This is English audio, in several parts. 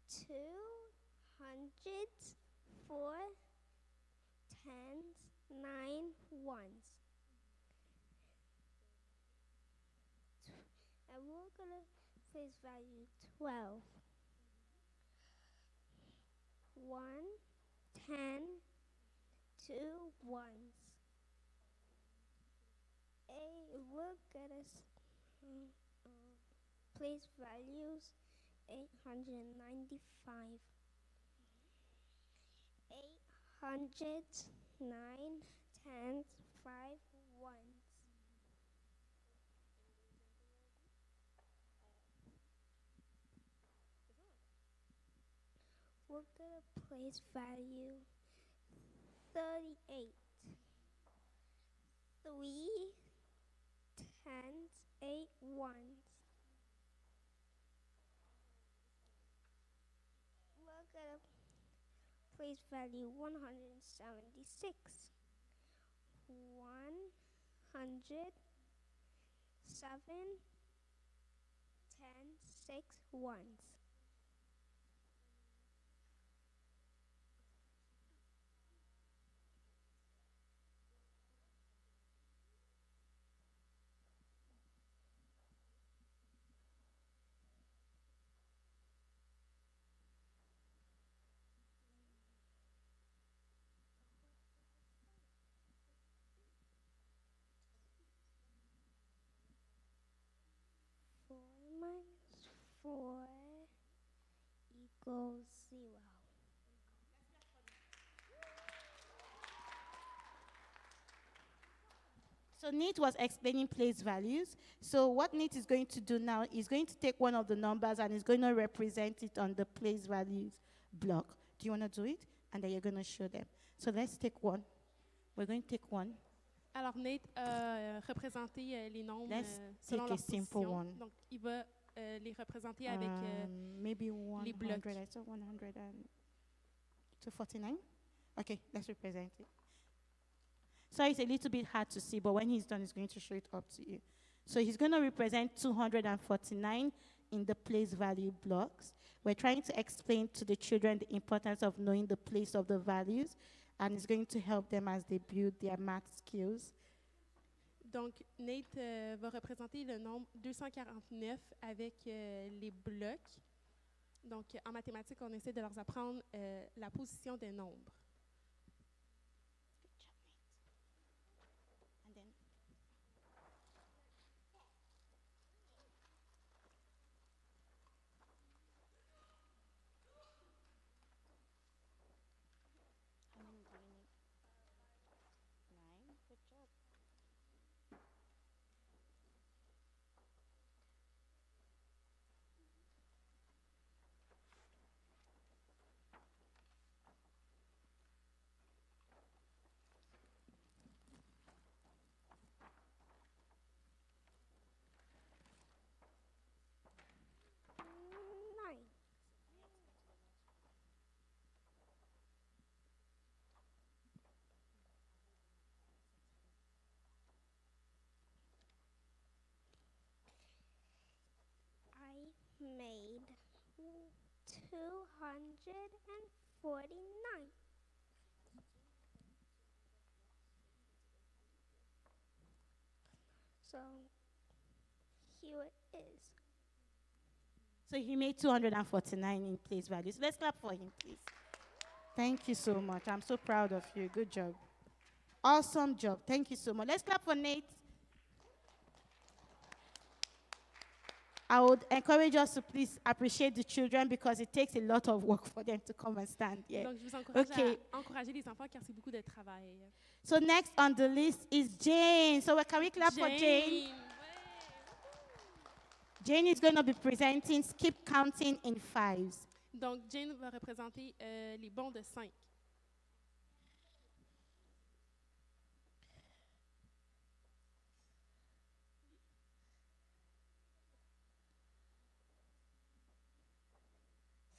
2 hundreds, 4 tens, 9 ones. And we're gonna place value 12. 1, 10, 2 ones. We're gonna place values 895. 800, 9 tens, 5 ones. We're gonna place value 38. 3 tens, 8 ones. We're gonna place value 176. 100, 7, 10, 6 ones. Four minus 4 equals 0. So Nate was explaining place values. So what Nate is going to do now is going to take one of the numbers and is going to represent it on the place values block. Do you want to do it? And then you're going to show them. So let's take one. We're going to take one. Alors, Nate a représenté les nombres Let's selon take a leur simple position. one. Donc, il va les représenter avec Maybe les 100. blocs. I saw 100 and 249. Okay, let's represent it. So it's a little bit hard to see, but when he's done, he's going to show it up to you. So he's going to represent 249 in the place value blocks. We're trying to explain to the children the importance of knowing the place of the values, and it's going to help them as they build their math skills. Donc, Nate va représenter le nombre 249 avec les blocs. Donc, en mathématiques, on essaie de leur apprendre la position des nombres. Good job, Nate. And then how many do you need? 9. Good job. Nine. I made 249. So here it is. So he made 249 in place values. Let's clap for him, please. Thank you so much. I'm so proud of you. Good job. Awesome job. Thank you so much. Let's clap for Nate. I would encourage us to please appreciate the children because it takes a lot of work for them to come and stand here. Donc, je vous encourage Okay. à encourager les enfants car c'est beaucoup de travail. So next on the list is Jane. So can we clap for Jane? Ouais. Jane is going to be presenting skip counting in fives. Donc, Jane va représenter les bons de 5.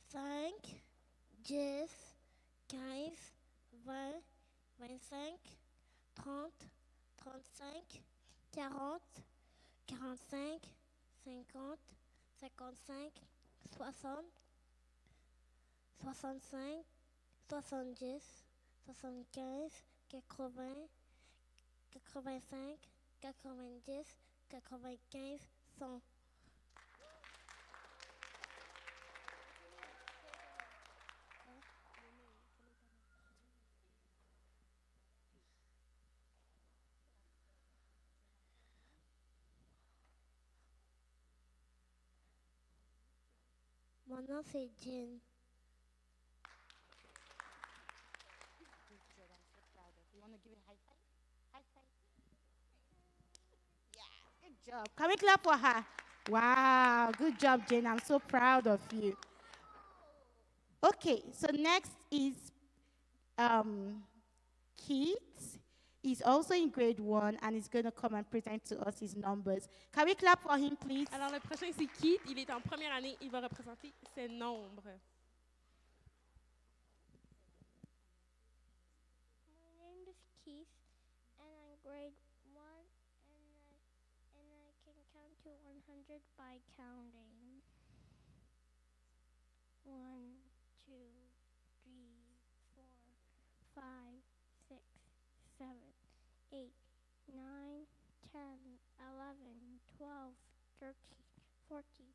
Cinq, 10, 15, 20, 25, 30, 35, 40, 45, 50, 55, 60, 65, 70, 75, 80, 85, 90, 95, 100. Mon nom c'est Jean. You want to give a high five? High five. Yeah, good job. Can we clap for her? Wow, good job, Jane. I'm so proud of you. Okay, so next is um, Keith. He's also in grade 1 and he's going to come and present to us his numbers. Can we clap for him, please? Alors, le prochain, c'est Keith. Il est en première année. Il va représenter ses nombres. My name is Keith, and I'm grade 1, and I can count to 100 by counting. 1, 2, 3, 4, 5, 6, 7, 8, 9, 10, 11, 12, 13, 14,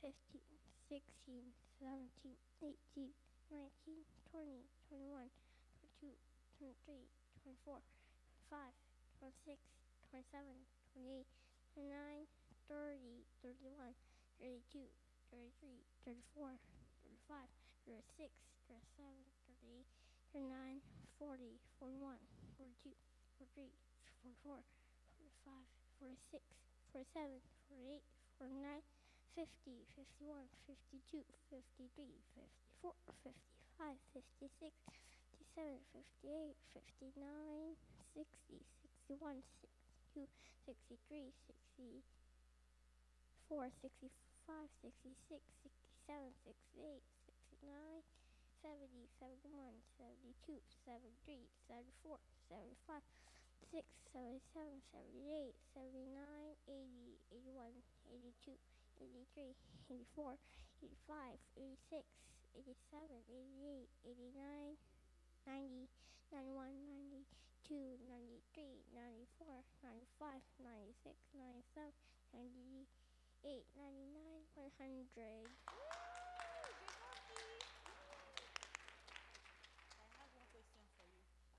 15, 16, 17, 18, 19, 20, 21, 22, 23, 24, 25, 26, 27, 28, 29, 30, 31, 32, 33, 34, 35, 36, 37, 38, 39, 40, 41, 42, 43, 44, 45, 46, 47, 48, 49, 50, 51, 52, 53, 54, 55, 56, 57, 58, 59, 60, 61, 62, 63, 64, 65, 66, 67, 68, 69, 70, 71, 72, 73, 74, 75, 6, 77, 78, 79, 80, 81, 82, 83, 84, 85, 86, 87, 88, 89, 90, 91, 92, 93, 94, 95, 96, 97, 98, 99, 100.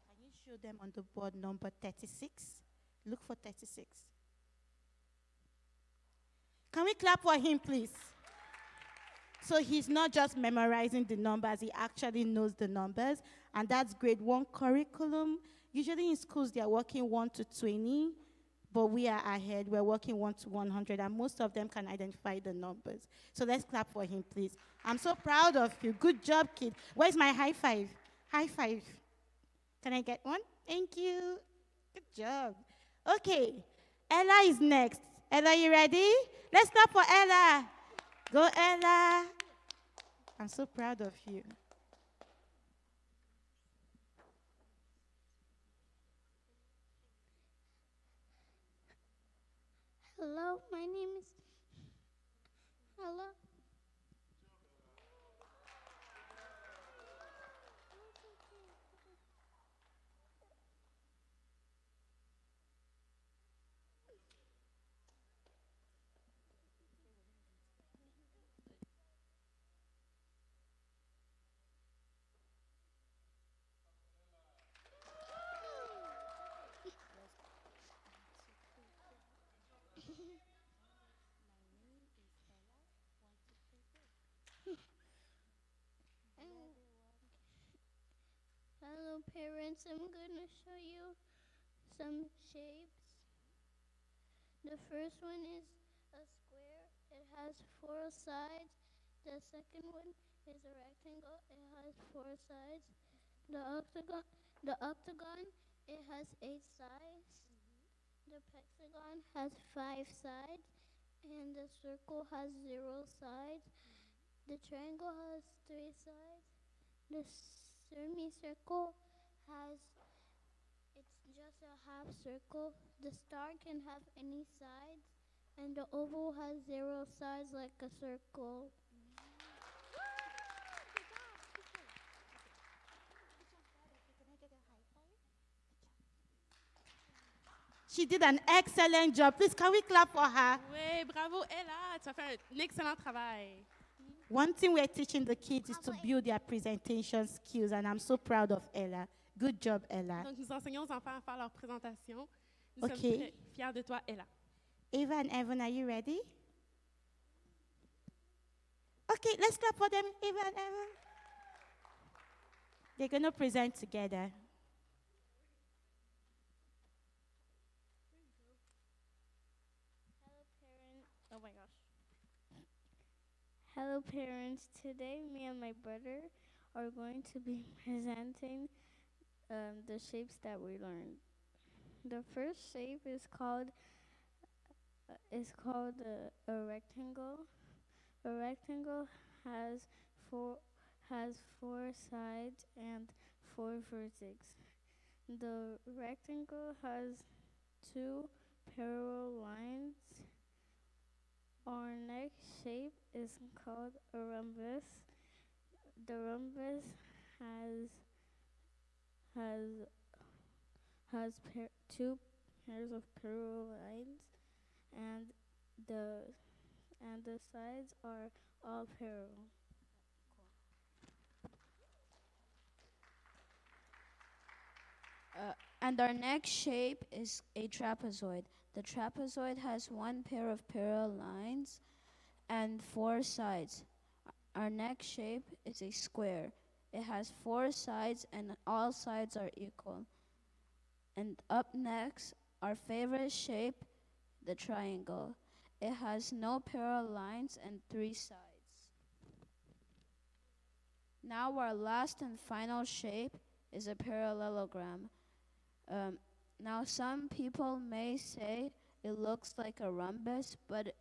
Can you show them on the board number 36? Look for 36. Can we clap for him, please? So he's not just memorizing the numbers, he actually knows the numbers. And that's grade 1 curriculum. Usually in schools, they're working 1 to 20, but we are ahead. We're working 1 to 100, and most of them can identify the numbers. So let's clap for him, please. I'm so proud of you. Good job, kid. Where's my high five? High five. Can I get one? Thank you. Good job. Okay, Ella is next. Ella, you ready? Let's clap for Ella. Go, Ella. I'm so proud of you. Hello, my name is. Hello. Hello, parents. I'm going to show you some shapes. The first one is a square. It has 4 sides. The second one is a rectangle. It has 4 sides. The octagon, it has 8 sides. The hexagon has 5 sides. And the circle has 0 sides. The triangle has 3 sides. The semicircle it's just a half circle. The star can have any sides, and the oval has 0 sides like a circle. She did an excellent job. Please, can we clap for her? Oui, bravo, Ella. Tu as fait un excellent travail. One thing we're teaching the kids is to build their presentation skills, and I'm so proud of Ella. Good job, Ella. Donc, nous enseignons aux enfants à faire leur présentation. Nous sommes Okay. très fiers de toi, Ella. Ava and Evan, are you ready? Okay, let's clap for them, Ava and Evan. They're going to present together. Oh my gosh. Hello parents, today me and my brother are going to be presenting the shapes that we learned. The first shape is called a rectangle. A rectangle has four sides and four vertices. The rectangle has two parallel lines. Our next shape is called a rhombus. The rhombus has two pairs of parallel lines, and the sides are all parallel. And our next shape is a trapezoid. The trapezoid has one pair of parallel lines and four sides. Our next shape is a square. It has four sides and all sides are equal. And up next, our favorite shape, the triangle. It has no parallel lines and three sides. Now our last and final shape is a parallelogram. Now some people may say it looks like a rhombus, but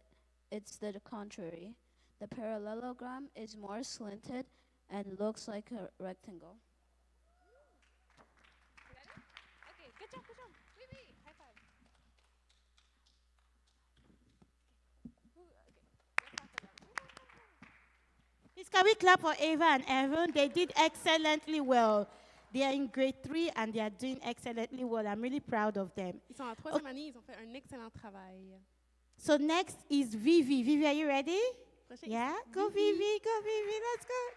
it's the contrary. The parallelogram is more slanted and looks like a rectangle. Okay, good job, good job. Oui, oui, high five. Please, can we clap for Ava and Evan? They did excellently well. They are in grade 3 and they are doing excellently well. I'm really proud of them. Ils sont en troisième année, ils ont fait un excellent travail. So next is Vivi. Vivi, are you ready? Prochain. Yeah? Go Vivi, go Vivi, let's go.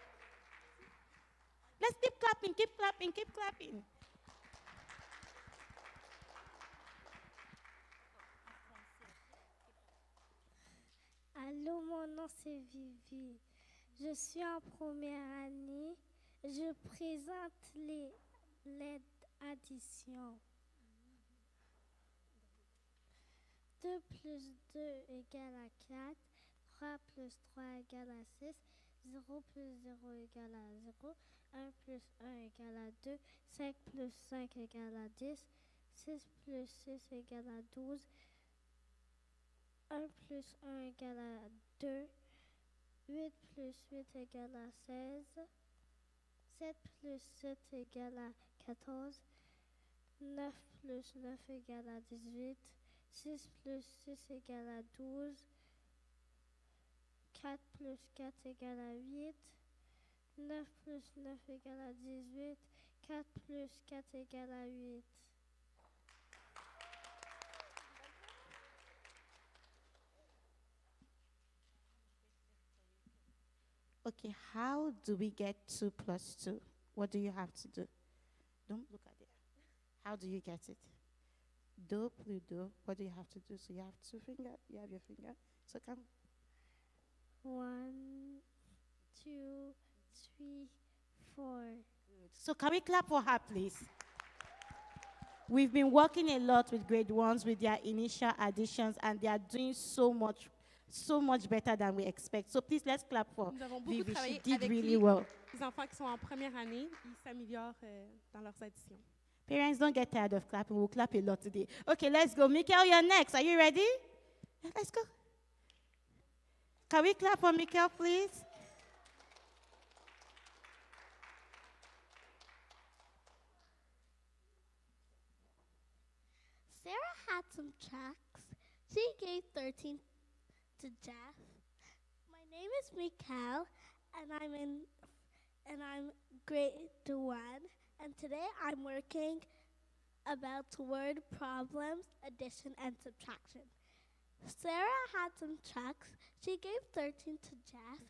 Let's keep clapping, keep clapping, keep clapping. Allô, mon nom c'est Vivi. Je suis en première année. Je présente les additions. 2 plus 2 égale à 4. 3 plus 3 égale à 6. 0 plus 0 égale à 0. 1 plus 1 égale à 2. 5 plus 5 égale à 10. 6 plus 6 égale à 12. 1 plus 1 égale à 2. 8 plus 8 égale à 16. 7 plus 7 égale à 14. 9 plus 9 égale à 18. 6 plus 6 égale à 12. 4 plus 4 égale à 8. 9 plus 9 égale à 18. 4 plus 4 égale à 8. Okay, how do we get 2 plus 2? What do you have to do? Don't look at it. How do you get it? Do plus do. What do you have to do? So you have 2 fingers. You have your finger. So come. 1, 2, 3, 4. So can we clap for her, please? We've been working a lot with grade 1s with their initial additions, and they are doing so much better than we expect. So please, let's clap for Nous avons beaucoup Vivi. She travaillé did avec really well. les enfants qui sont en première année. Ils s'améliorent dans leurs additions. Parents, don't get tired of clapping. We'll clap a lot today. Okay, let's go. Mikael, you're next. Are you ready? Let's go. Can we clap for Mikael, please? Sarah had some tracks. She gave 13 to Jeff. My name is Mikal, and I'm grade 1. And today I'm working about word problems, addition, and subtraction. Sarah had some trucks. She gave 13 to Jeff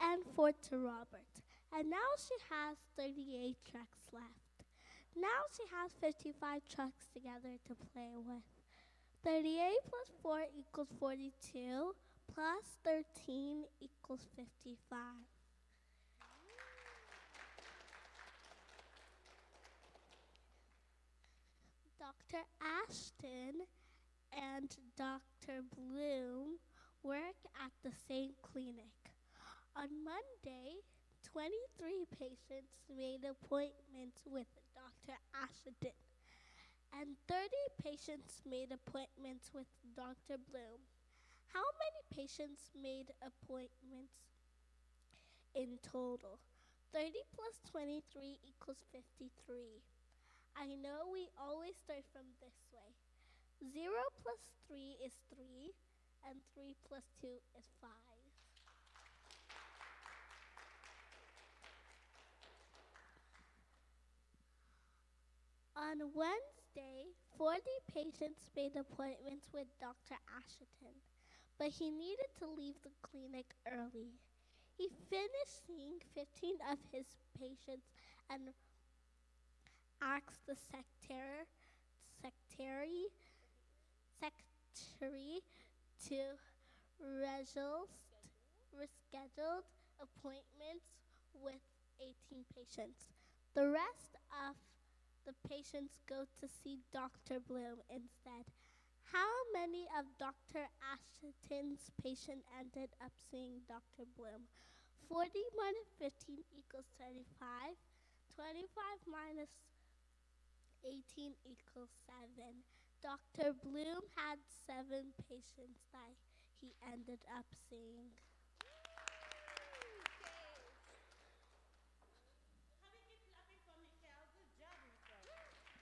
and 4 to Robert. And now she has 38 trucks left. Now she has 55 trucks together to play with. 38 plus 4 equals 42, plus 13 equals 55. Dr. Ashton and Dr. Bloom work at the same clinic. On Monday, 23 patients made appointments with Dr. Ashton, and 30 patients made appointments with Dr. Bloom. How many patients made appointments in total? 30 plus 23 equals 53. I know we always start from this way. 0 plus 3 is 3, and 3 plus 2 is 5. On Wednesday, 40 patients made appointments with Dr. Ashton, but he needed to leave the clinic early. He finished seeing 15 of his patients and asked the secretary to rescheduled appointments with 18 patients. The rest of the patients go to see Dr. Bloom instead. How many of Dr. Ashton's patients ended up seeing Dr. Bloom? 40 minus 15 equals 25. 25 minus 18 equals 7. Dr. Bloom had 7 patients that he ended up seeing.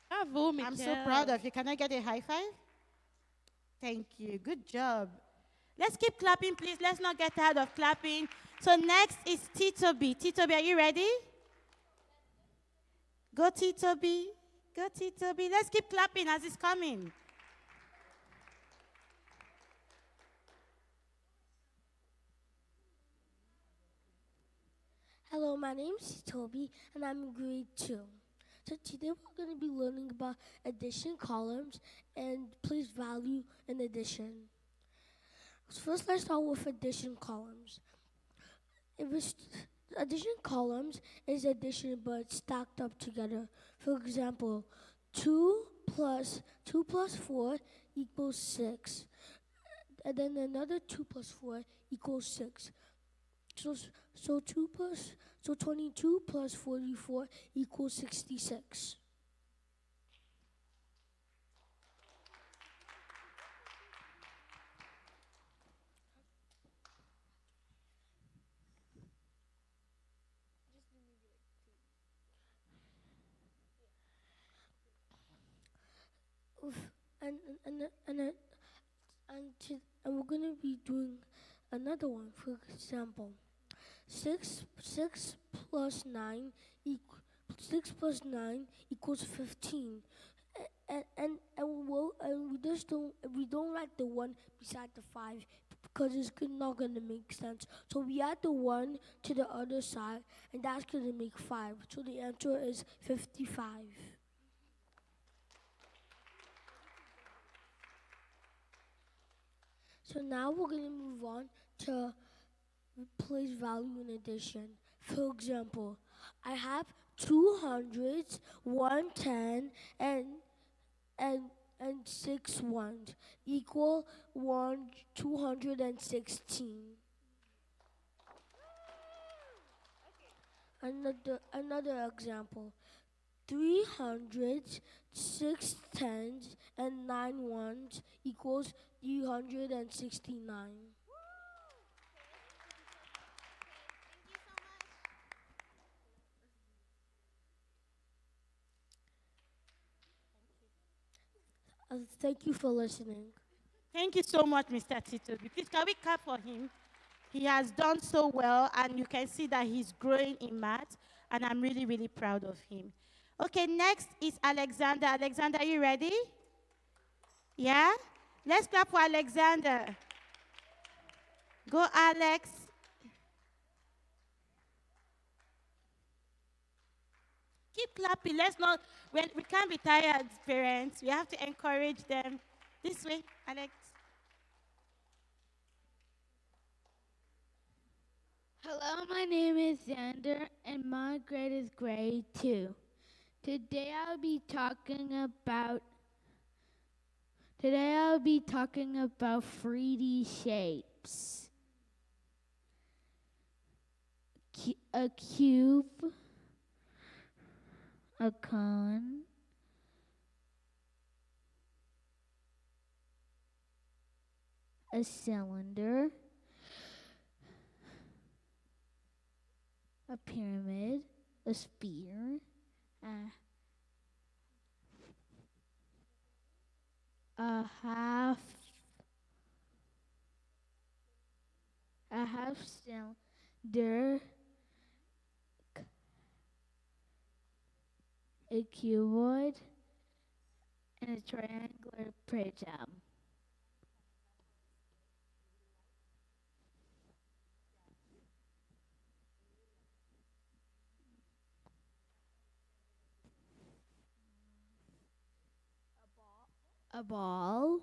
Bravo, Michael. I'm so proud of you. Can I get a high five? Thank you. Good job. Let's keep clapping, please. Let's not get tired of clapping. So next is Tito B. Tito B, are you ready? Go, Tito B. Go, Tito B. Let's keep clapping as it's coming. Hello, my name is Toby, and I'm in grade 2. So today we're going to be learning about addition columns and place value in addition. So first, let's start with addition columns. Addition columns is addition but stacked up together. For example, 2 plus 4 equals 6. And then another 2 plus 4 equals 6. So 22 plus 44 equals 66. And we're gonna be doing another one. For example, 6 plus 9 equals 15. And we don't write the 1 beside the 5 because it's not going to make sense. So we add the 1 to the other side, and that's going to make 5. So the answer is 55. So now we're going to move on to place value in addition. For example, I have 200s, 110, and 6 ones equal 216. Another example. 300s, 6 tens, and 9 ones equals 369. Thank you for listening. Thank you so much, Mr. Tito B. Please, can we clap for him? He has done so well, and you can see that he's growing in math, and I'm really, really proud of him. Okay, next is Alexander. Alexander, are you ready? Yeah? Let's clap for Alexander. Go, Alex. Keep clapping. Let's not, when we can't be tired, parents. We have to encourage them. This way, Alex. Hello, my name is Xander, and my grade is grade 2. Today I'll be talking about 3D shapes. A cube, a cone, a cylinder, a pyramid, a sphere, a a half cylinder, a cuboid, and a triangular prism. A ball,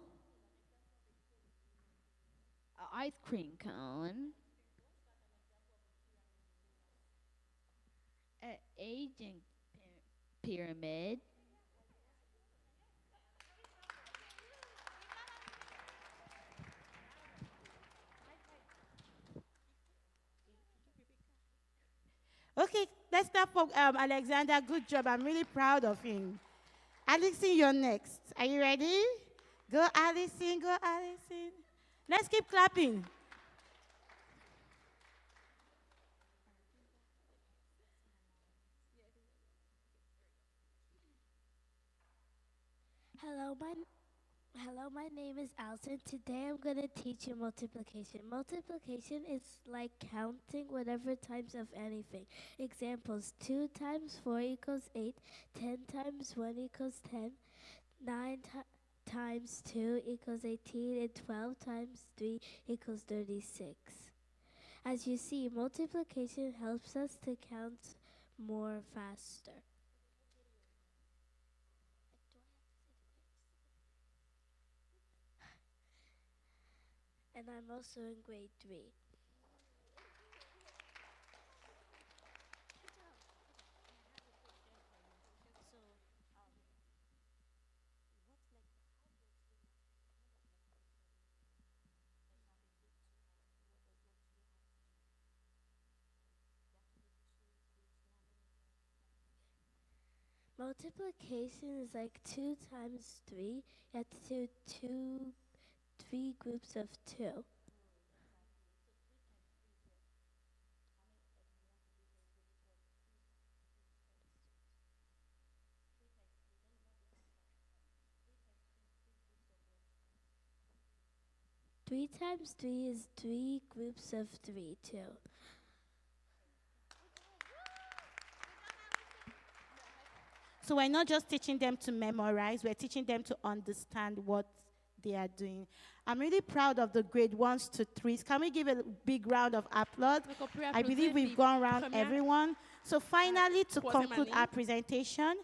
an ice cream cone, an aging pyramid, Okay, let's clap for Alexander. Good job. I'm really proud of him. Alison, you're next. Are you ready? Go, Alison. Go, Alison. Let's keep clapping. Hello, my name is Alison. Today I'm going to teach you multiplication. Multiplication is like counting whatever times of anything. Examples: 2 times 4 equals 8, 10 times 1 equals 10, 9 times 2 equals 18, and 12 times 3 equals 36. As you see, multiplication helps us to count more faster. And I'm also in grade 3. Multiplication is like 2 times 3. You have to do 3 groups of 2. 3 times 3 is 3 groups of 3 too. So we're not just teaching them to memorize, we're teaching them to understand what they are doing. I'm really proud of the grade 1s to 3s. Can we give a big round of applause? Donc, on peut I believe applaudir we've les gone around premières- everyone. So finally, to troisième conclude année. our presentation,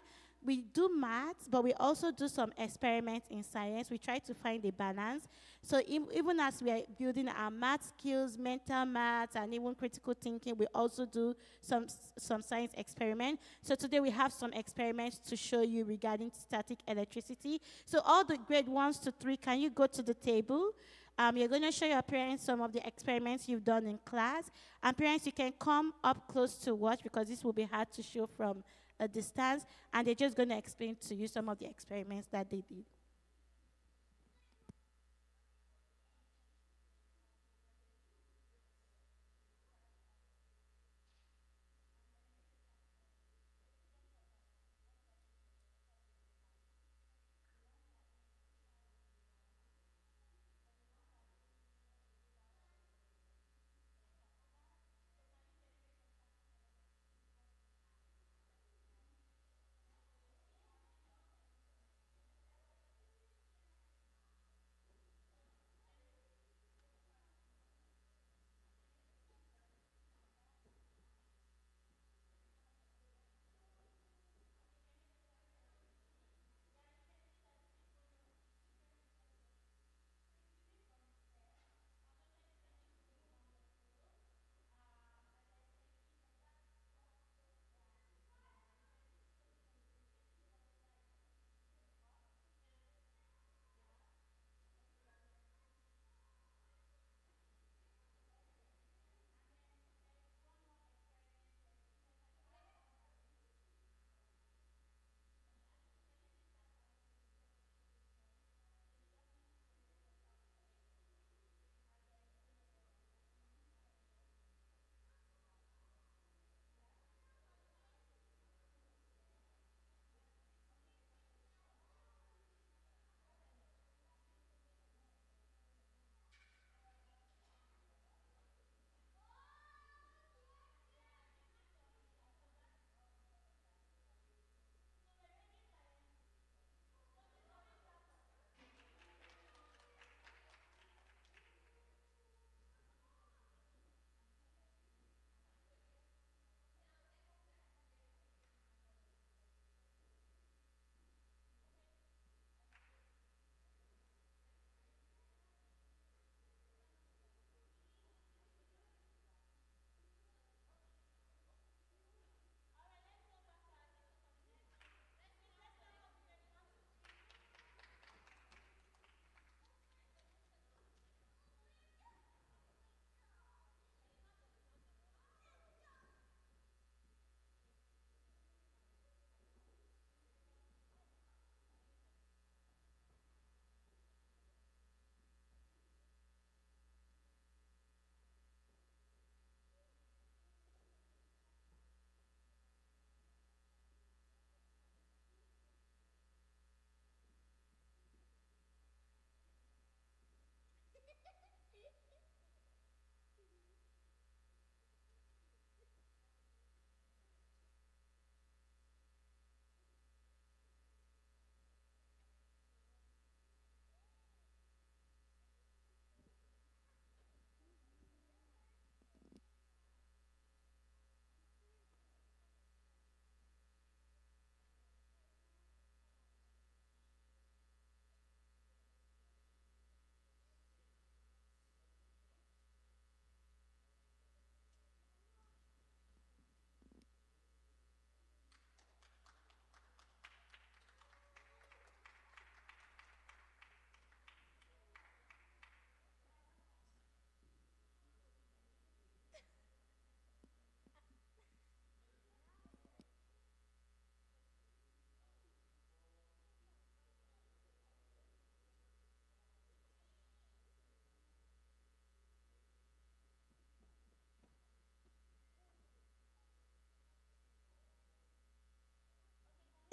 we do maths, but we also do some experiments in science. We try to find a balance. So even as we are building our math skills, mental maths, and even critical thinking, we also do some science experiments. So today we have some experiments to show you regarding static electricity. So all the grade 1s to 3, can you go to the table? You're going to show your parents some of the experiments you've done in class. And parents, you can come up close to watch because this will be hard to show from a distance. And they're just going to explain to you some of the experiments that they did.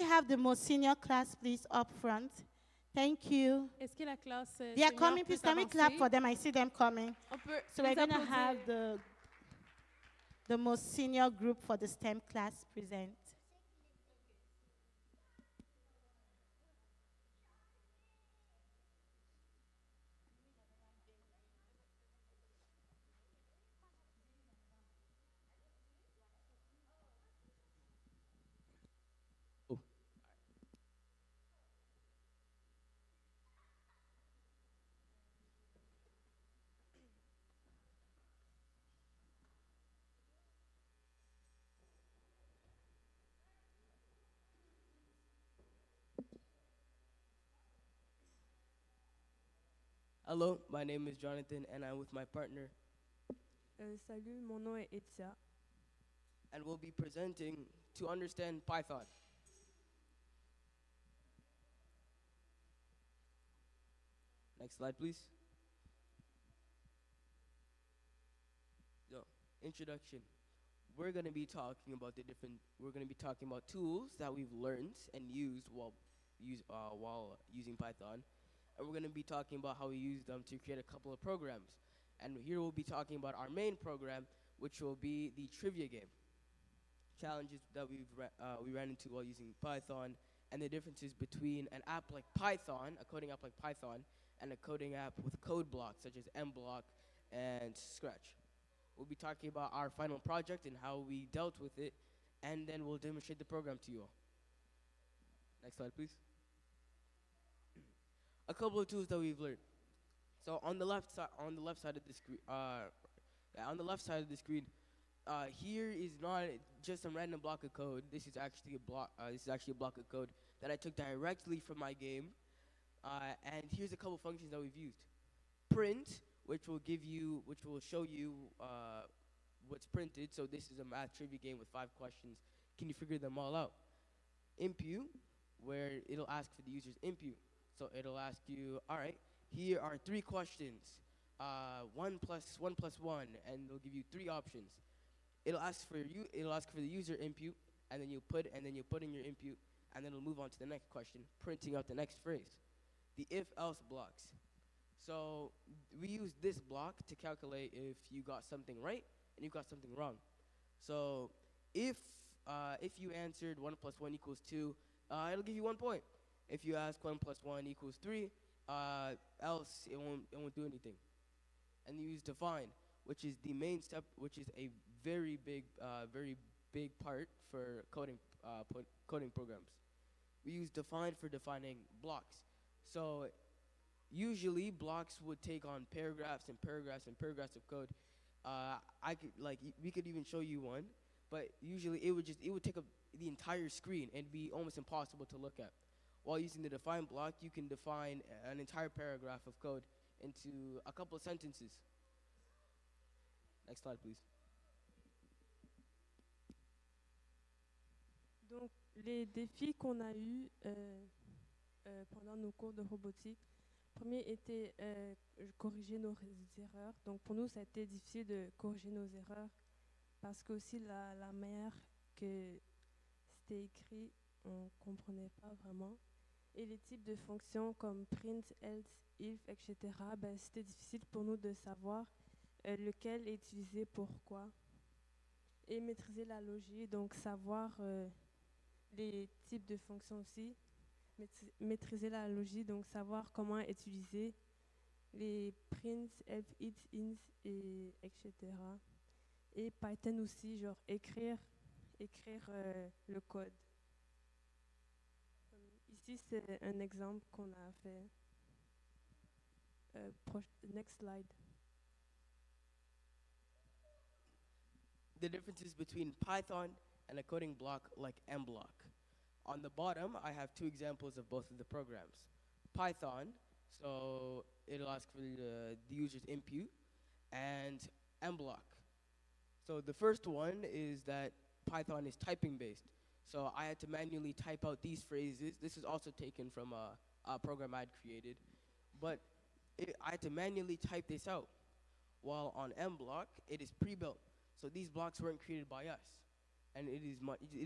have the most senior class, please, up front? Thank you. Est-ce que la classe They are senior coming, peut please. Can we clap s'avancer? for them? I see them coming. On peut So we're les going to applaudir. have the most senior group for the STEM class present. Hello, my name is Jonathan, and I'm with my partner, Salut, mon nom est Etia. and we'll be presenting to understand Python. Next slide, please. So, introduction. We're going to be talking about tools that we've learned and used while using Python. And we're going to be talking about how we use them to create a couple of programs. And here we'll be talking about our main program, which will be the trivia game. Challenges that we ran into while using Python, and the differences between an app like Python, a coding app like Python, and a coding app with code blocks such as MBlock and Scratch. We'll be talking about our final project and how we dealt with it, and then we'll demonstrate the program to you all. Next slide, please. A couple of tools that we've learned. So on the left side of the screen, here is not just some random block of code. This is actually a block. A block of code that I took directly from my game. And here's a couple functions that we've used. Print, which will show you what's printed. So this is a math trivia game with 5 questions. Can you figure them all out? Impute, where it'll ask for the user's impute. So it'll ask you, all right, here are 3 questions, 1 plus 1 plus 1, and it'll give you 3 options. It'll ask for the user impute, and then you put in your impute, and then it'll move on to the next question, printing out the next phrase. The if-else blocks. So we use this block to calculate if you got something right and you got something wrong. So if you answered 1 plus 1 equals 2, it'll give you 1 point. If you ask 1 plus 1 equals 3, else it won't do anything. And you use define, which is the main step, which is a very big part for coding programs. We use define for defining blocks. So usually blocks would take on paragraphs and paragraphs and paragraphs of code. We could even show you one, but usually it would take up the entire screen and be almost impossible to look at. While using the define block, you can define an entire paragraph of code into a couple of sentences. Next slide, please. Donc, les défis qu'on a eus pendant nos cours de robotique, le premier était corriger nos erreurs. Donc, pour nous, ça a été difficile de corriger nos erreurs parce que aussi la manière que c'était écrit, on ne comprenait pas vraiment. Et les types de fonctions comme print, else, if, etc., c'était difficile pour nous de savoir lequel utiliser pourquoi. Et maîtriser la logique, donc savoir les types de fonctions aussi. Maîtriser la logique, donc savoir comment utiliser les prints, else, if, ins, et etc. Et Python aussi, genre écrire le code. Ici, c'est un exemple qu'on a fait. Next slide. The differences between Python and a coding block like MBlock. On the bottom, I have 2 examples of both of the programs. Python, so it'll ask for the user's input, and MBlock. So the first one is that Python is typing based. So I had to manually type out these phrases. This is also taken from a program I'd created. But I had to manually type this out. While on MBlock, it is pre-built. So these blocks weren't created by us. and it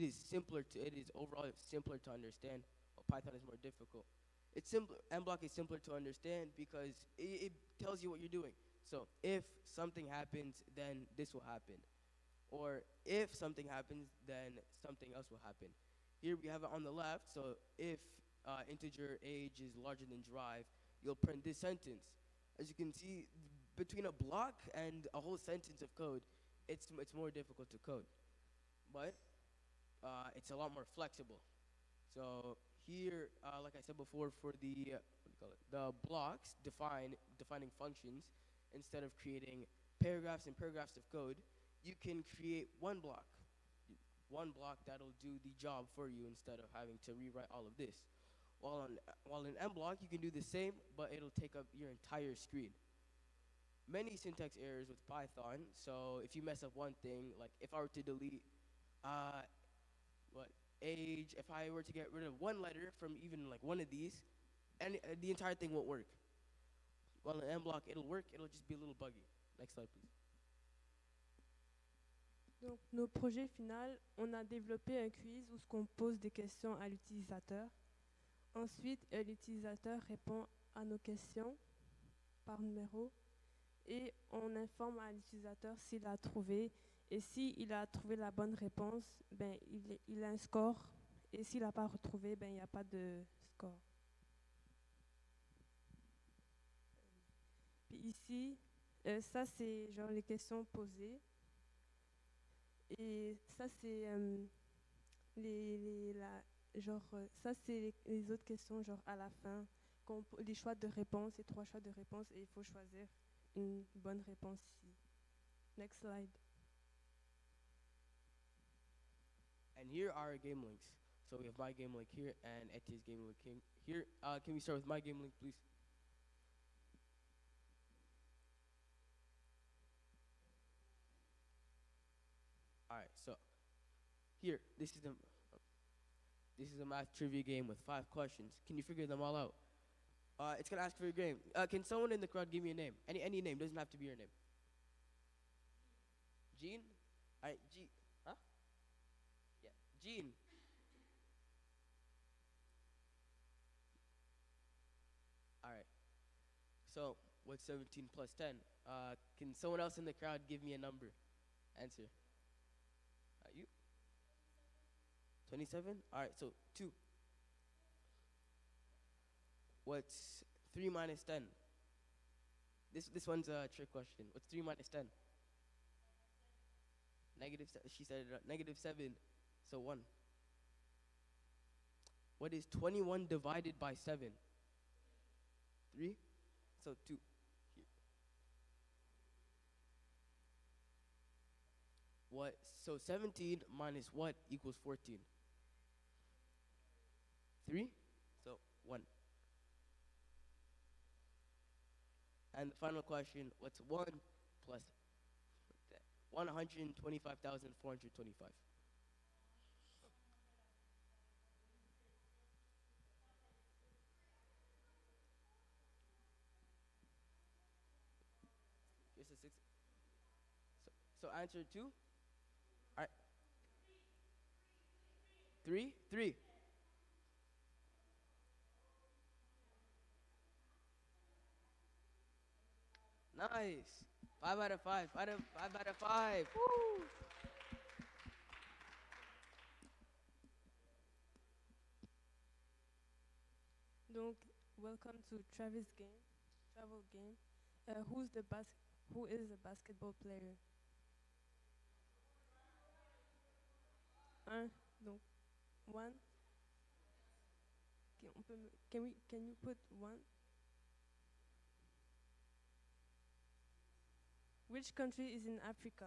is simpler to it is overall simpler to understand. But Python is more difficult. It's simpler. MBlock is simpler to understand because it tells you what you're doing. So if something happens, then this will happen, or if something happens, then something else will happen. Here we have it on the left. So if integer age is larger than drive, you'll print this sentence. As you can see, between a block and a whole sentence of code, it's more difficult to code, but it's a lot more flexible. So here, like I said before, for the what do you call it? The blocks defining functions, instead of creating paragraphs and paragraphs of code, you can create one block that'll do the job for you instead of having to rewrite all of this. While in MBlock, you can do the same, but it'll take up your entire screen. Many syntax errors with Python. So if you mess up one thing, like if I were to delete age, if I were to get rid of one letter from even like one of these, and the entire thing won't work. While in MBlock, it'll work. It'll just be a little buggy. Next slide, please. Donc, nos projets finaux, on a développé un quiz où on pose des questions à l'utilisateur. Ensuite, l'utilisateur répond à nos questions par numéro et on informe à l'utilisateur s'il a trouvé. Et s'il a trouvé la bonne réponse, ben, il a un score. Et s'il n'a pas retrouvé, ben, il n'y a pas de score. Puis ici, ça c'est genre les questions posées. Et ça c'est ça c'est les autres questions genre à la fin, les choix de réponse, les 3 choix de réponse, et il faut choisir une bonne réponse ici. Next slide. And here are our game links. So we have my game link here and Etienne's game link here. Can we start with my game link, please? All right, so here, this is a math trivia game with 5 questions. Can you figure them all out? It's gonna ask for your game. Can someone in the crowd give me a name? Any name, doesn't have to be your name. Jean? All right, huh? Yeah, Jean. All right. So, what's 17 plus 10? Can someone else in the crowd give me a number? Answer. You? 27? All right, so 2. What's 3 minus 10? This one's a trick question. What's 3 minus 10? She said -7, so 1. What is 21 divided by 7? 3? So 2. Here. So 17 minus what equals 14? 3? So 1. And the final question, what's 1 plus 125,425? Here's a 6. So answer 2? All right. 3? 3. Nice. 5 out of 5. 5 out of 5. Woo. Donc, welcome to Travis game, travel game. Who is the basketball player? 1. Donc, 1. Can you put 1? Which country is in Africa?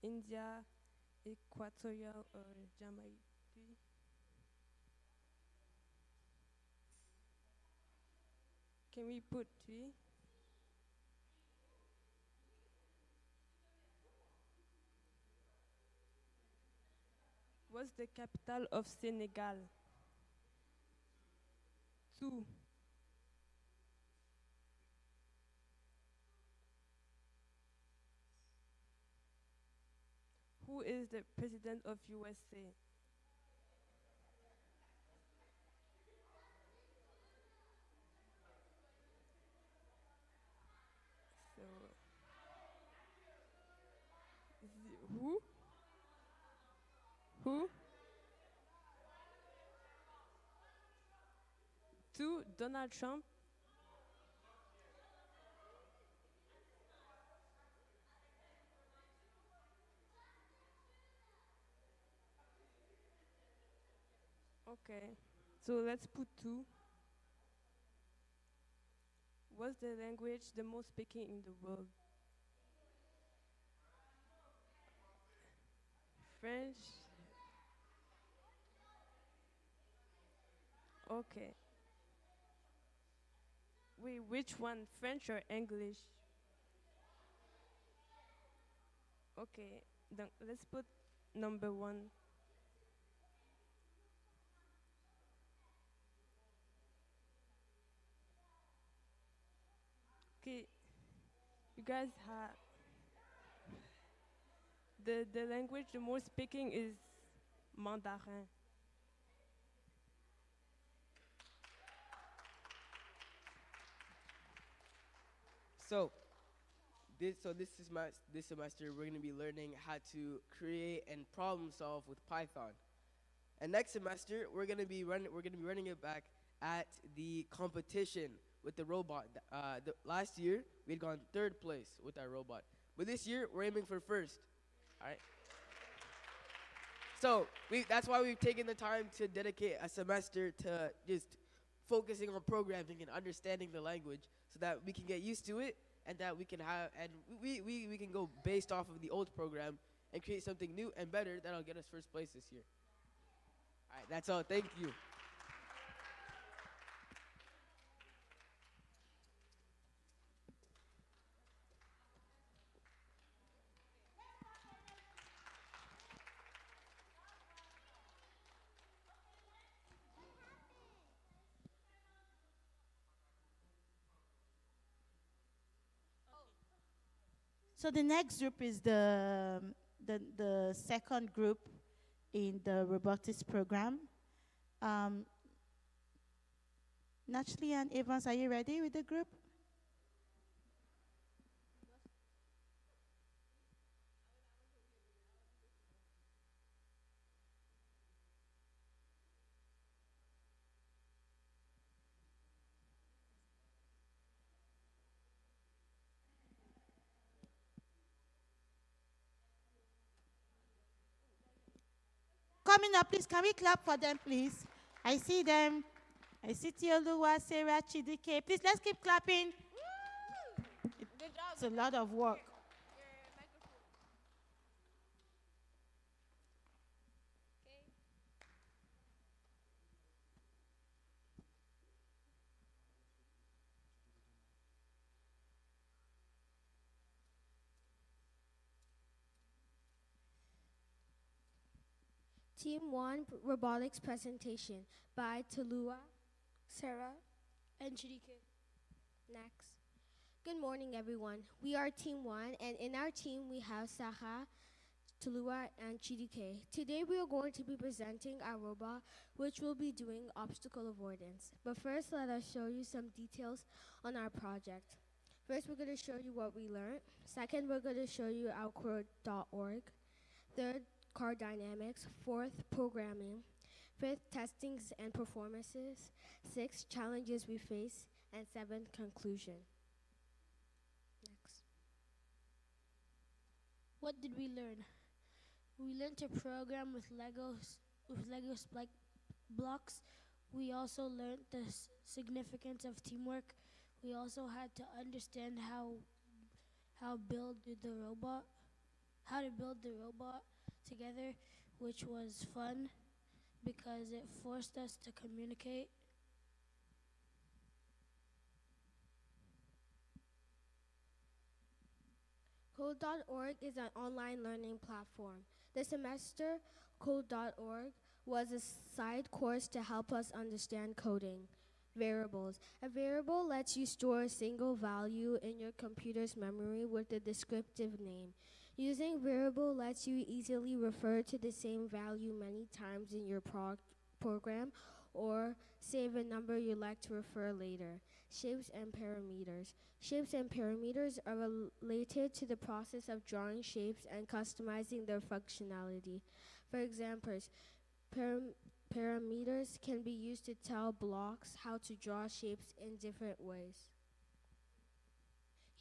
India, Equatorial, or Jamaica? Can we put 3? What's the capital of Senegal? 2. Who is the president of USA? So, who? Who? Two, Donald Trump. Okay. So let's put two. What's the language the most speaking in the world? French. Okay. Wait, which one? French or English? Okay. Then let's put number one. Okay. You guys have the language the most speaking is Mandarin. So this semester we're going to be learning how to create and problem solve with Python. And next semester we're going to be running it back at the competition with the robot. Last year we had gone third place with our robot, but this year we're aiming for first. All right. So that's why we've taken the time to dedicate a semester to just focusing on programming and understanding the language, so that we can get used to it, and that we can have and we can go based off of the old program and create something new and better that'll get us first place this year. All right, that's all. Thank you. So the next group is the second group in the robotics program. Um, Naturally and Evans, are you ready with the group? Coming up, please, can we clap for them, please? I see them. I see Tioluwa, Sarah, Chidike. Please, let's keep clapping. It's a lot of work. Team 1 Robotics presentation by Talua, Sarah, and Chidike. next. Good morning, everyone. We are Team 1, and in our team we have Sarah, Talua, and Chidike. Today we are going to be presenting our robot, which will be doing obstacle avoidance. But first, let us show you some details on our project. First, we're going to show you what we learned. Second, we're going to show you our core.org. Third, car dynamics. Fourth, programming. Fifth, testings and performances. Sixth, challenges we face. And seventh, conclusion. Next. What did we learn? We learned to program with Lego blocks. We also learned the significance of teamwork. We also had to understand how to build the robot together, which was fun because it forced us to communicate. Code.org is an online learning platform. This semester, Code.org was a side course to help us understand coding. Variables. A variable lets you store a single value in your computer's memory with a descriptive name. Using variable lets you easily refer to the same value many times in your program or save a number you like to refer later. Shapes and parameters. Shapes and parameters are related to the process of drawing shapes and customizing their functionality. For example, parameters can be used to tell blocks how to draw shapes in different ways.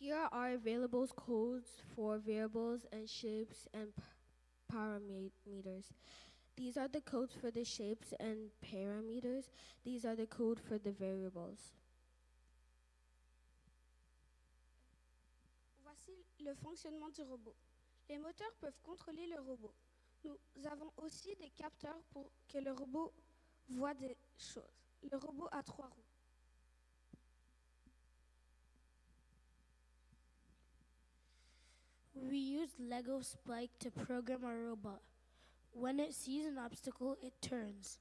Here are available codes for variables and shapes and parameters. These are the codes for the shapes and parameters. These are the code for the variables. Voici le fonctionnement du robot. Les moteurs peuvent contrôler le robot. Nous avons aussi des capteurs pour que le robot voit des choses. Le robot a 3 roues. We use Lego Spike to program our robot. When it sees an obstacle, it turns.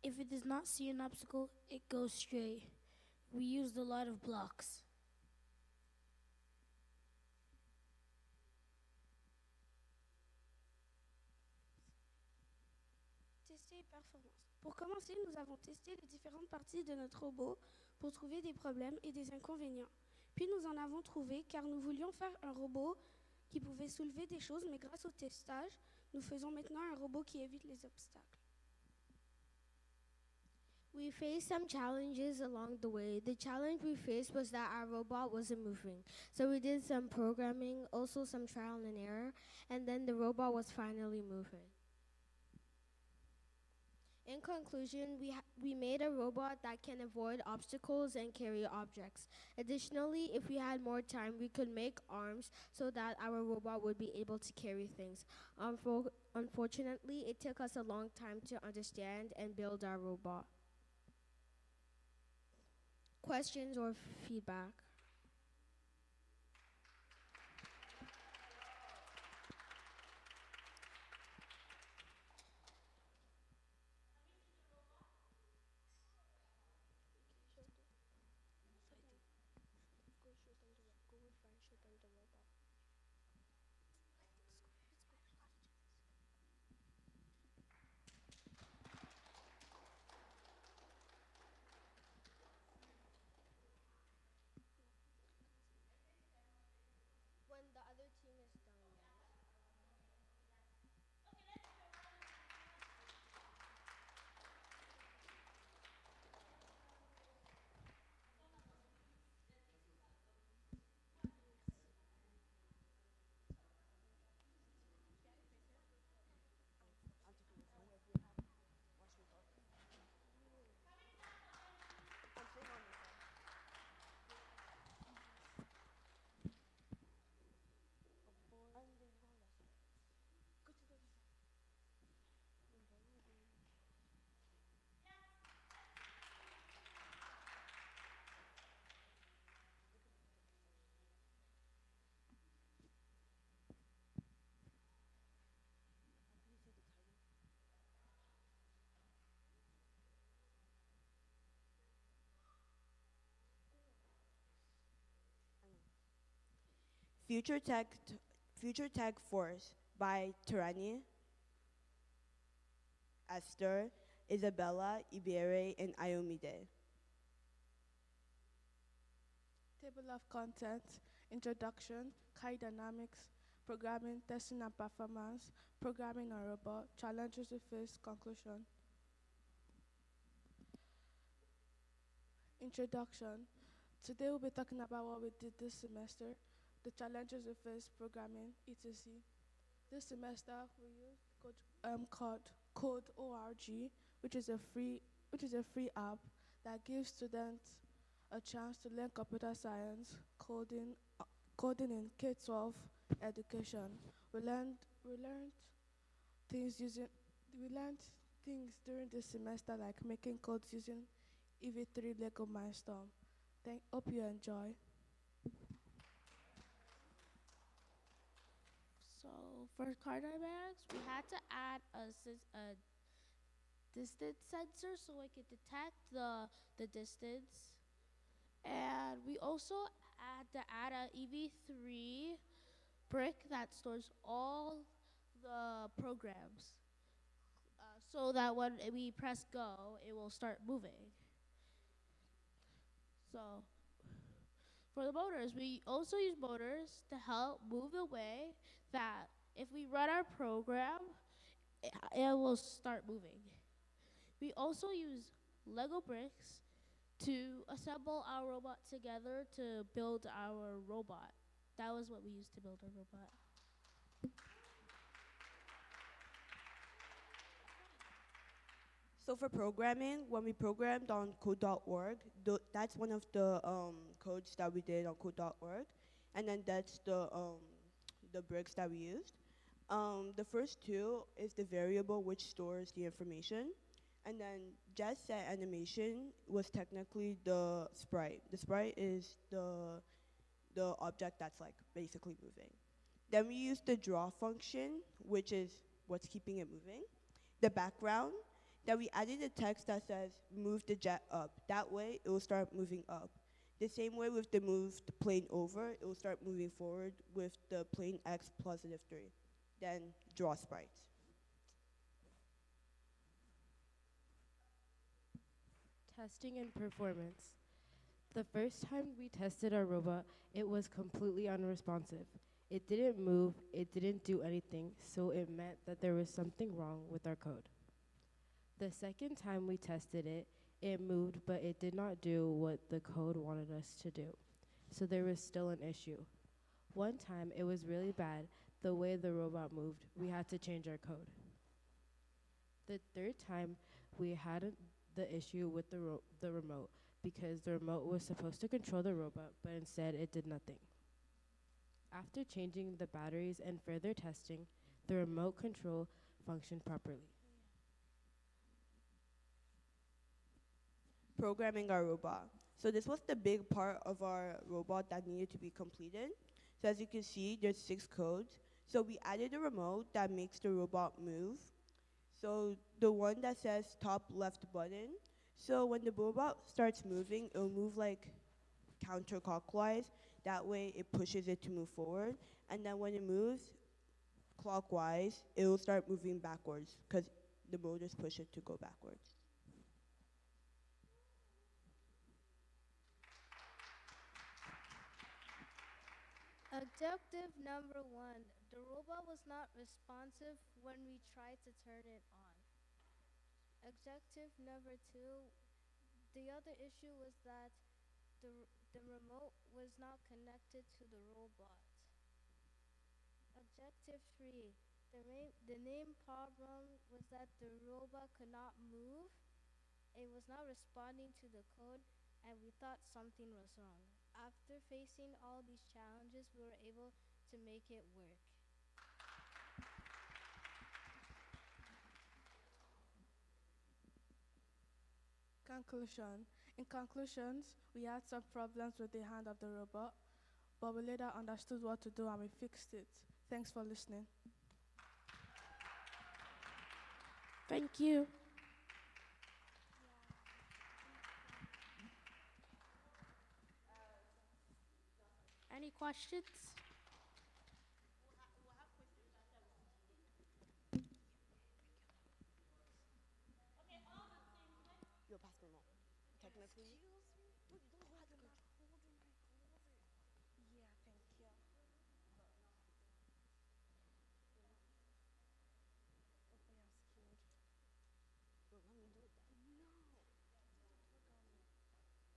If it does not see an obstacle, it goes straight. We used a lot of blocks. Tester performance. Pour commencer, nous avons testé les différentes parties de notre robot pour trouver des problèmes et des inconvénients. Puis nous en avons trouvé car nous voulions faire un robot qui pouvait soulever des choses, mais grâce au testage, nous faisons maintenant un robot qui évite les obstacles. We faced some challenges along the way. The challenge we faced was that our robot wasn't moving. So we did some programming, also some trial and error, and then the robot was finally moving. In conclusion, we made a robot that can avoid obstacles and carry objects. Additionally, if we had more time, we could make arms so that our robot would be able to carry things. Unfortunately, it took us a long time to understand and build our robot. Questions or feedback? When the other team is done. Future Tech Force by Tarani, Esther, Isabella, Ibere, and Ayomide. Table of contents, introduction, Kai dynamics, programming, testing and performance, programming and robot, challenges we face, conclusion. Introduction. Today we'll be talking about what we did this semester, the challenges we face, programming, etc. This semester we used Code ORG, which is a free app that gives students a chance to learn computer science, coding in K-12 education. We learned things during this semester like making codes using EV3 Lego Mindstorm. Hope you enjoy. So for car bags, we had to add a distance sensor so it could detect the distance. And we also had to add a EV3 brick that stores all the programs, so that when we press go, it will start moving. So for the motors, we also use motors to help move the way that if we run our program, it will start moving. We also use Lego bricks to assemble our robot together to build our robot. That was what we used to build our robot. So for programming, when we programmed on code.org, that's one of the codes that we did on code.org, and then that's the bricks that we used. The first two is the variable which stores the information, and then just set animation was technically the sprite. The sprite is the object that's like basically moving. Then we use the draw function, which is what's keeping it moving. The background, that we added a text that says move the jet up. That way it will start moving up. The same way with the move the plane over, it will start moving forward with the plane x positive 3. Then draw sprites. Testing and performance. The first time we tested our robot, it was completely unresponsive. It didn't move, it didn't do anything, so it meant that there was something wrong with our code. The second time we tested it, it moved, but it did not do what the code wanted us to do. So there was still an issue. One time, it was really bad, the way the robot moved. We had to change our code. The third time, we had the issue with the remote, because the remote was supposed to control the robot, but instead it did nothing. After changing the batteries and further testing, the remote control functioned properly. Programming our robot. So this was the big part of our robot that needed to be completed. So as you can see, there's 6 codes. So we added a remote that makes the robot move. So the one that says top left button. So when the robot starts moving, it'll move like counterclockwise. That way it pushes it to move forward. And then when it moves clockwise, it will start moving backwards because the motors push it to go backwards. Objective number 1. The robot was not responsive when we tried to turn it on. Objective number 2. The other issue was that the remote was not connected to the robot. Objective 3. The main problem was that the robot could not move. It was not responding to the code, and we thought something was wrong. After facing all these challenges, we were able to make it work. Conclusion. In conclusions, we had some problems with the hand of the robot, but we later understood what to do and we fixed it. Thanks for listening. Thank you. Any questions? Yo, pass the remote. Technically.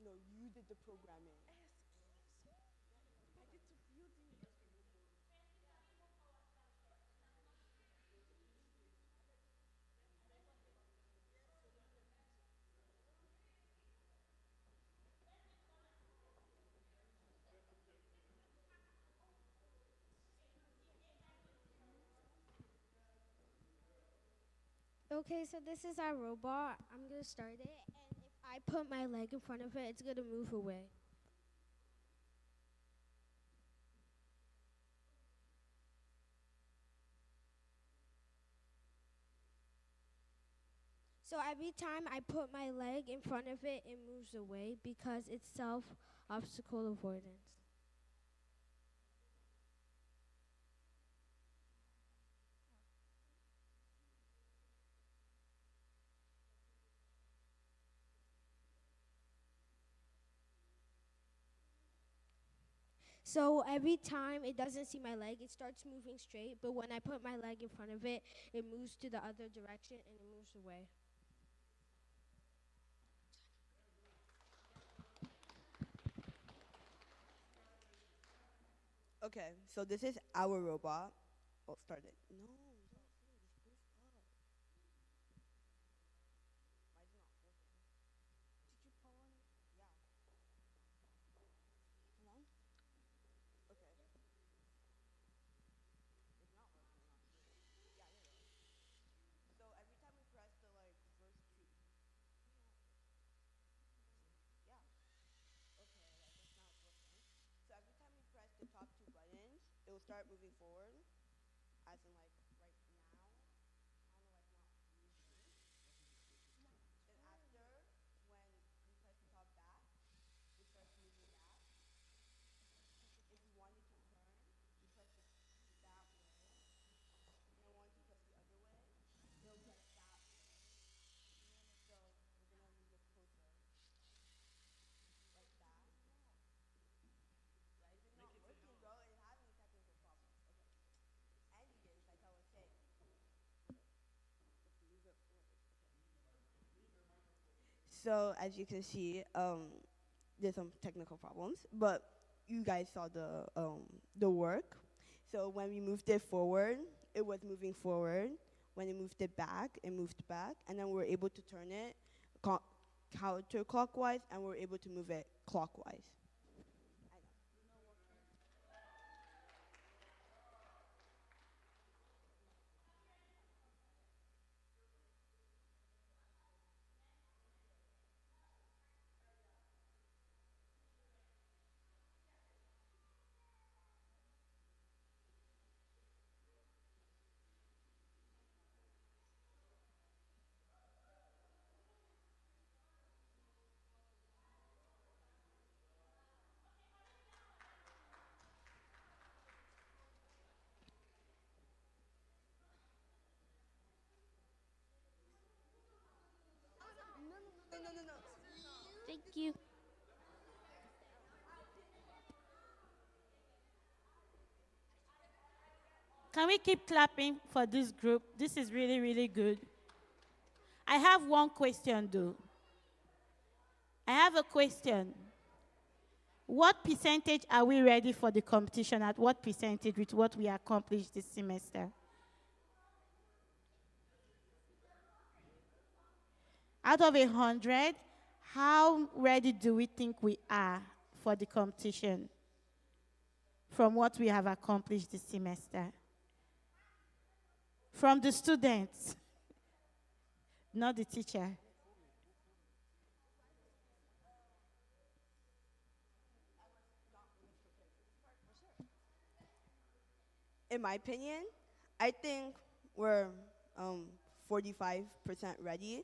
No, you did the programming. Okay, so this is our robot. I'm gonna start it, and if I put my leg in front of it, it's gonna move away. So every time I put my leg in front of it, it moves away because it's self-obstacle avoidance. So every time it doesn't see my leg, it starts moving straight. But when I put my leg in front of it, it moves to the other direction and it moves away. Okay, so this is our robot. Oh, start it. No, don't finish. Push up. Why is it not working? Did you pull on it? Yeah. Hold on. Okay. It's not working. I'm not sure. Yeah, there you go. So every time we press the like first two. Yeah. Okay, I guess now it's working. So every time we press the top two buttons, it will start moving forward. As in like right now. I don't know why it's not moving. And after, when we press the top back, it starts moving back. If you wanted to turn, you press it that way. And then once you press the other way, it'll press that way. So we're gonna move it closer. Like that. Why is it not working, bro? It's having a technical problem. Okay. Anyways, like I was saying. Let's move it forward. So as you can see, there's some technical problems, but you guys saw the work. So when we moved it forward, it was moving forward. When we moved it back, it moved back, and then we were able to turn it counterclockwise, and we were able to move it clockwise. No. Thank you. Can we keep clapping for this group? This is really, really good. I have one question though. I have a question. What percentage are we ready for the competition at? What percentage with what we accomplished this semester? Out of 100, how ready do we think we are for the competition from what we have accomplished this semester? From the students, not the teacher. In my opinion, I think we're 45% ready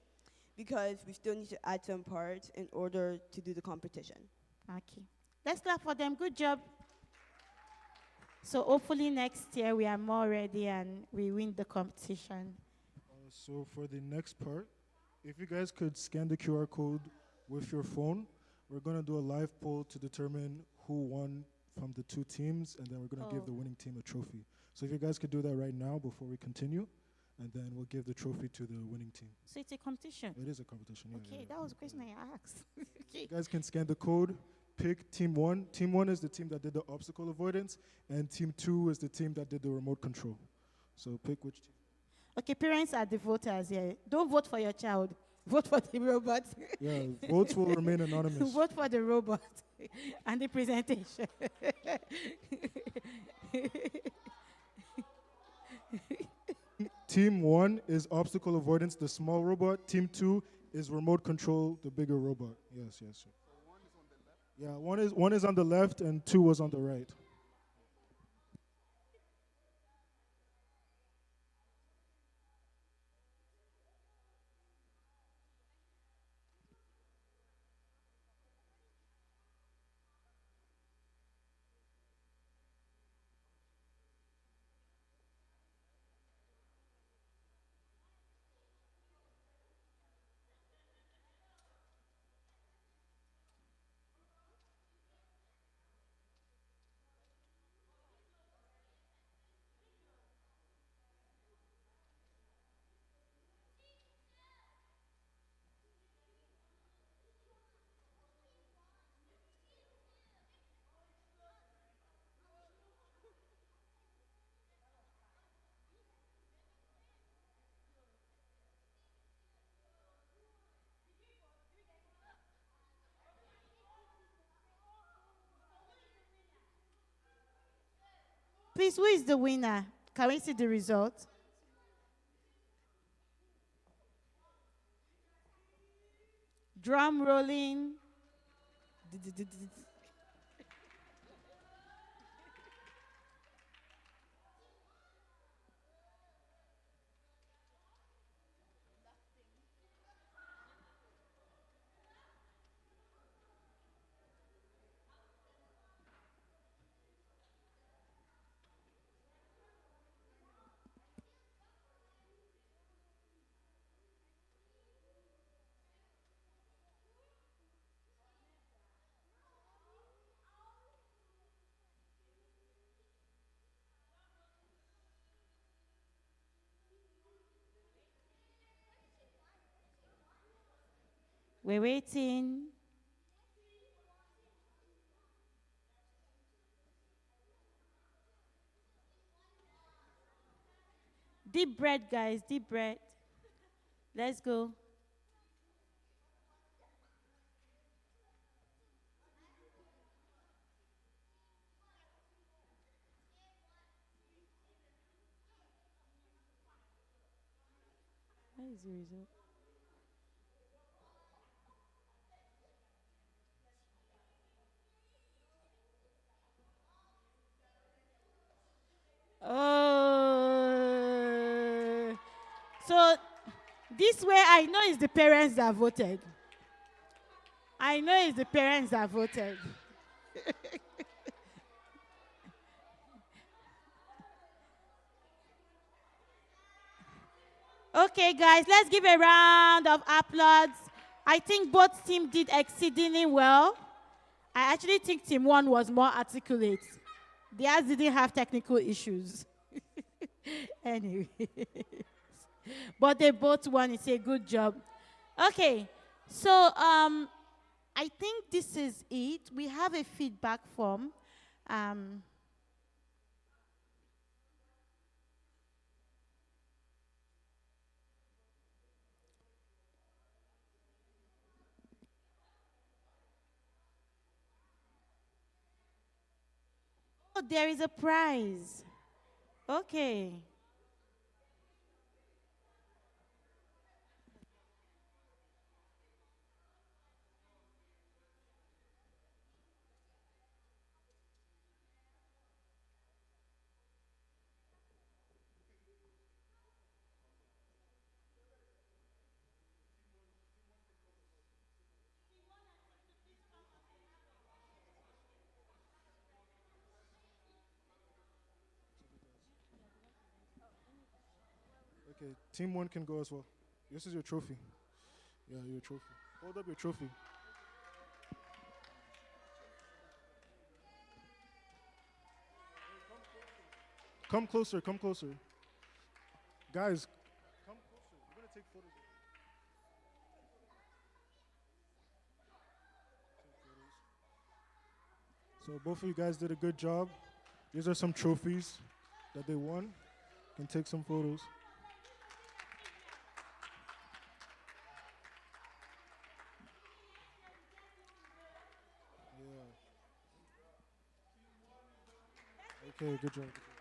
because we still need to add some parts in order to do the competition. Okay. Let's clap for them. Good job. So hopefully next year we are more ready and we win the competition. So for the next part, if you guys could scan the QR code with your phone, we're going to do a live poll to determine who won from the two teams, and then we're going to give the winning team a trophy. So if you guys could do that right now before we continue, and then we'll give the trophy to the winning team. So it's a competition? It is a competition, yeah. Okay, that was a question I asked. Okay. You guys can scan the code, pick team one. Team one is the team that did the obstacle avoidance, and team two is the team that did the remote control. So pick which team. Okay, parents are the voters here. Don't vote for your child. Vote for the robot. Yeah, votes will remain anonymous. Vote for the robot and the presentation. Team one is obstacle avoidance, the small robot. Team two is remote control, the bigger robot. Yes. So one is on the left? Yeah, one is on the left and two was on the right. Please, who is the winner? Can we see the result? Drum rolling. We're waiting. Deep breath, guys, deep breath. Let's go. What is the result? Oh. So this way I know it's the parents that voted. I know it's the parents that voted. Okay, guys, let's give a round of applause. I think both teams did exceedingly well. I actually think team one was more articulate. Theirs didn't have technical issues. Anyway. But they both won. It's a good job. Okay, so I think this is it. We have a feedback form. Oh, there is a prize. Okay. Okay, team one can go as well. This is your trophy. Yeah, your trophy. Hold up your trophy. Come closer, come closer. Guys, come closer. We're going to take photos. So both of you guys did a good job. These are some trophies that they won. You can take some photos. Yeah. Okay, good job. Good job.